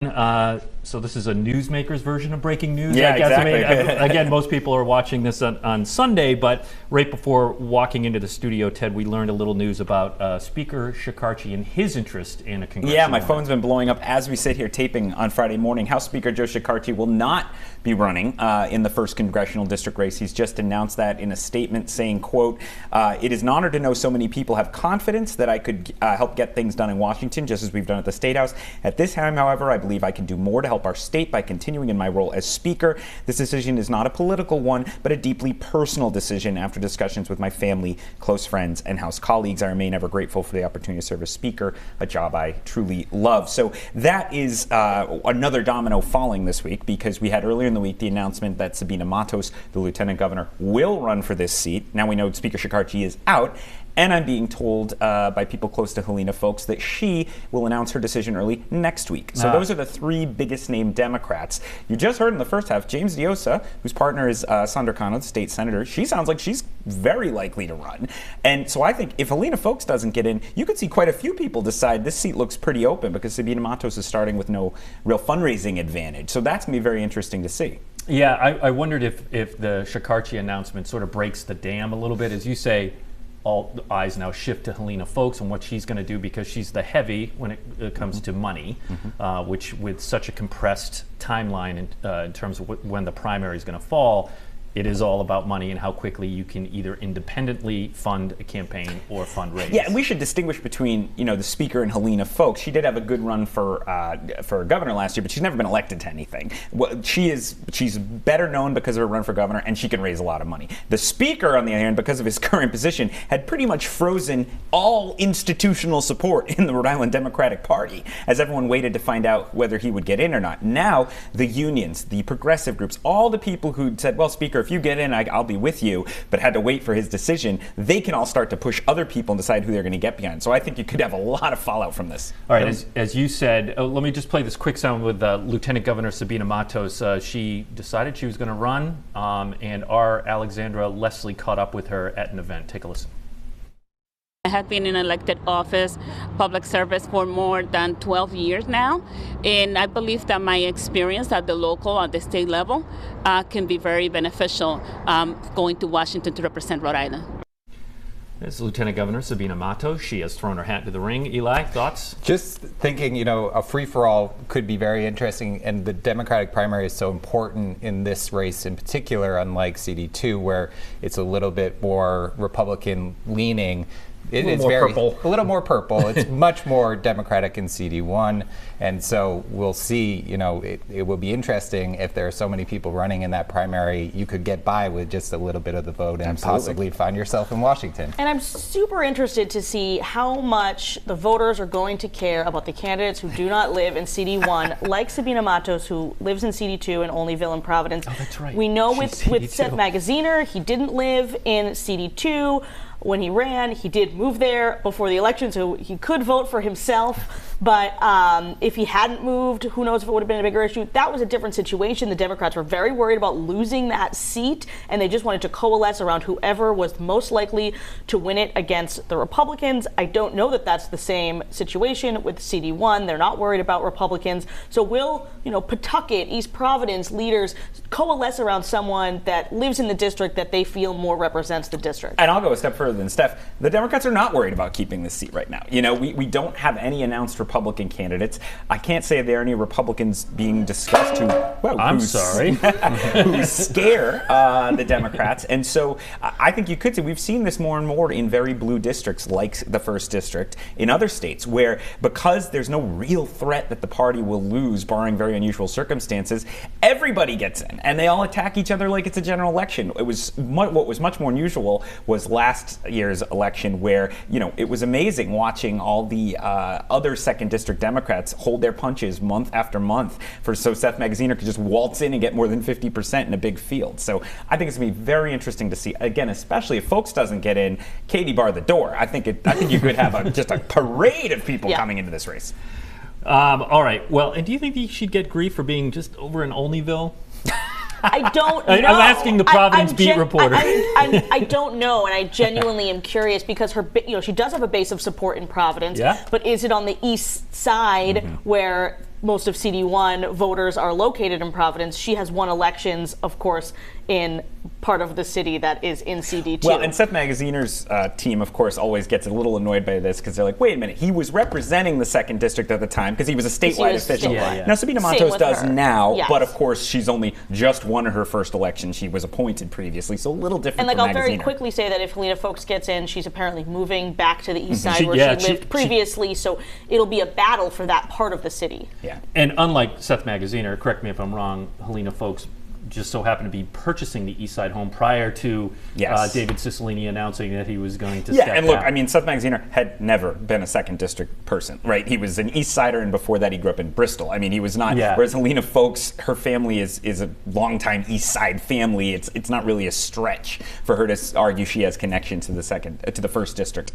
So this is a newsmaker's version of breaking news, Yeah, I guess. exactly. I mean, again, most people are watching this on Sunday, but right before walking into the studio, Ted, we learned a little news about Speaker Shekarchi and his interest in a congressional. Yeah, my phone's been blowing up as we sit here taping on Friday morning. House Speaker Joe Shekarchi will not be running in the first congressional district race. He's just announced that in a statement saying, quote, "It is an honor to know so many people have confidence that I could help get things done in Washington, just as we've done at the State House. At this time, however, I believe I can do more to help our state by continuing in my role as Speaker. This decision is not a political one, but a deeply personal decision after discussions with my family, close friends, and House colleagues. I remain ever grateful for the opportunity to serve as Speaker, a job I truly love." So that is another domino falling this week, because we had earlier in the week the announcement that Sabina Matos, the Lieutenant Governor, will run for this seat. Now we know Speaker Shekarchi is out. And I'm being told by people close to Helena folks that she will announce her decision early next week. So those are the three biggest named Democrats. You just heard in the first half, James Diosa, whose partner is Sandra Cano, the state senator, she sounds like she's very likely to run. And so I think if Helena Folks doesn't get in, you could see quite a few people decide this seat looks pretty open, because Sabina Matos is starting with no real fundraising advantage. So that's going to be very interesting to see. Yeah, I wondered if the Shekarchi announcement sort of breaks the dam a little bit. As you say, all eyes now shift to Helena Folks and what she's going to do, because she's the heavy when it comes to money, which with such a compressed timeline in terms of when the primary is going to fall, it is all about money and how quickly you can either independently fund a campaign or fundraise. Yeah, and we should distinguish between, the Speaker and Helena Folks. She did have a good run for governor last year, but she's never been elected to anything. Well, she's better known because of her run for governor, and she can raise a lot of money. The Speaker, on the other hand, because of his current position, had pretty much frozen all institutional support in the Rhode Island Democratic Party as everyone waited to find out whether he would get in or not. Now, the unions, the progressive groups, all the people who said, well, Speaker, if you get in, I'll be with you, but had to wait for his decision, they can all start to push other people and decide who they're going to get behind. So I think you could have a lot of fallout from this. All right, as you said, let me just play this quick sound with Lieutenant Governor Sabina Matos. She decided she was going to run, and our Alexandra Leslie caught up with her at an event. Take a listen. I have been in elected office, public service, for more than 12 years now, and I believe that my experience at the local, at the state level, can be very beneficial going to Washington to represent Rhode Island. This is Lieutenant Governor Sabina Matos. She has thrown her hat into the ring. Eli, thoughts? Just thinking, a free-for-all could be very interesting, and the Democratic primary is so important in this race in particular, unlike CD2, where it's a little bit more Republican-leaning. It's purple. A little more purple. It's much more Democratic in CD1, and so we'll see. It will be interesting if there are so many people running in that primary. You could get by with just a little bit of the vote and possibly find yourself in Washington. And I'm super interested to see how much the voters are going to care about the candidates who do not live in CD1, like Sabina Matos, who lives in CD2 in Olneyville and Providence. Oh, that's right. We know She's with Seth Magaziner, he didn't live in CD2. When he ran, he did move there before the election, so he could vote for himself. But if he hadn't moved, who knows if it would have been a bigger issue. That was a different situation. The Democrats were very worried about losing that seat, and they just wanted to coalesce around whoever was most likely to win it against the Republicans. I don't know that that's the same situation with CD1. They're not worried about Republicans. So will, Pawtucket, East Providence leaders coalesce around someone that lives in the district that they feel more represents the district? And I'll go a step further than Steph. The Democrats are not worried about keeping this seat right now. We don't have any announced Republican candidates. I can't say there are any Republicans being discussed who scare the Democrats. And so I think you could see, we've seen this more and more in very blue districts like the 1st District in other states, where because there's no real threat that the party will lose, barring very unusual circumstances, everybody gets in and they all attack each other like it's a general election. What was much more unusual was last year's election, where it was amazing watching all the other 2nd District Democrats hold their punches month after month so Seth Magaziner could just waltz in and get more than 50% in a big field. So I think it's going to be very interesting to see, again, especially if Folks doesn't get in, Katie bar the door. I think you could have just a parade of people coming into this race. All right. Well, and do you think she'd get grief for being just over in Olneyville? I don't know. I'm asking the Providence beat reporter. I don't know, and I genuinely am curious, because she does have a base of support in Providence. Yeah. But is it on the east side where most of CD1 voters are located in Providence. She has won elections, of course, in part of the city that is in CD2. Well, and Seth Magaziner's team, of course, always gets a little annoyed by this because they're like, wait a minute, he was representing the 2nd District at the time because he was a statewide official. Now, Sabina Matos does now, but of course, she's only just won her first election. She was appointed previously, so a little different. And I'll very quickly say that if Helena Foulkes gets in, she's apparently moving back to the east side where she lived previously, so it'll be a battle for that part of the city. Yeah. And unlike Seth Magaziner, correct me if I'm wrong, Helena Foulkes just so happened to be purchasing the East Side home prior to David Cicilline announcing that he was going to step down. And look, I mean, Seth Magaziner had never been a 2nd District person, right? He was an East Sider, and before that he grew up in Bristol. I mean, he was not, whereas Helena Foulkes, her family is a longtime East Side family. It's not really a stretch for her to argue she has connection to the 1st District.